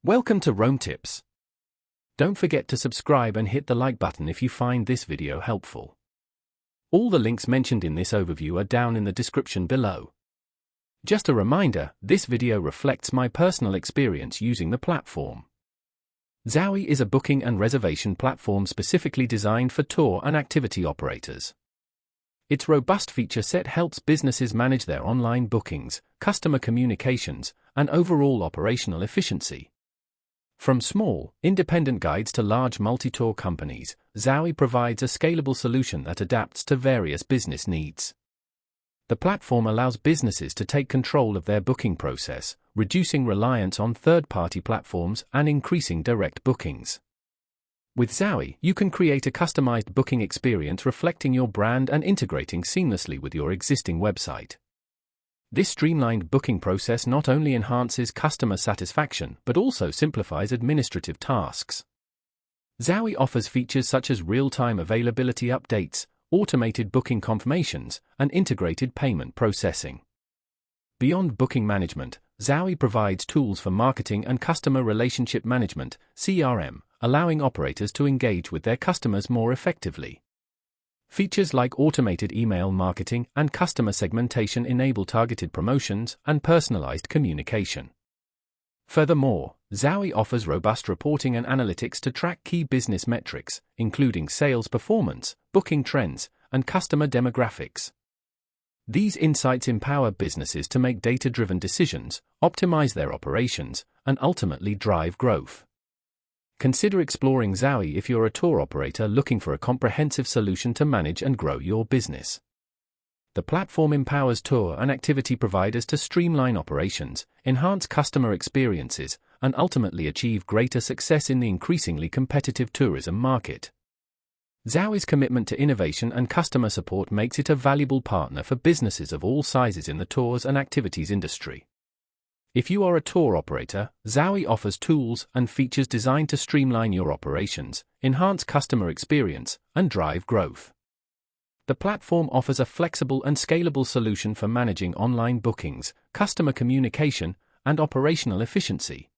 Welcome to Rome Tips. Don't forget to subscribe and hit the like button if you find this video helpful. All the links mentioned in this overview are down in the description below. Just a reminder, this video reflects my personal experience using the platform. Zaui is a booking and reservation platform specifically designed for tour and activity operators. Its robust feature set helps businesses manage their online bookings, customer communications, and overall operational efficiency. From small, independent guides to large multi-tour companies, Zaui provides a scalable solution that adapts to various business needs. The platform allows businesses to take control of their booking process, reducing reliance on third-party platforms and increasing direct bookings. With Zaui, you can create a customized booking experience reflecting your brand and integrating seamlessly with your existing website. This streamlined booking process not only enhances customer satisfaction but also simplifies administrative tasks. Zaui offers features such as real-time availability updates, automated booking confirmations, and integrated payment processing. Beyond booking management, Zaui provides tools for marketing and customer relationship management (CRM), allowing operators to engage with their customers more effectively. Features like automated email marketing and customer segmentation enable targeted promotions and personalized communication. Furthermore, Zaui offers robust reporting and analytics to track key business metrics, including sales performance, booking trends, and customer demographics. These insights empower businesses to make data-driven decisions, optimize their operations, and ultimately drive growth. Consider exploring Zaui if you're a tour operator looking for a comprehensive solution to manage and grow your business. The platform empowers tour and activity providers to streamline operations, enhance customer experiences, and ultimately achieve greater success in the increasingly competitive tourism market. Zaui's commitment to innovation and customer support makes it a valuable partner for businesses of all sizes in the tours and activities industry. If you are a tour operator, Zaui offers tools and features designed to streamline your operations, enhance customer experience, and drive growth. The platform offers a flexible and scalable solution for managing online bookings, customer communication, and operational efficiency.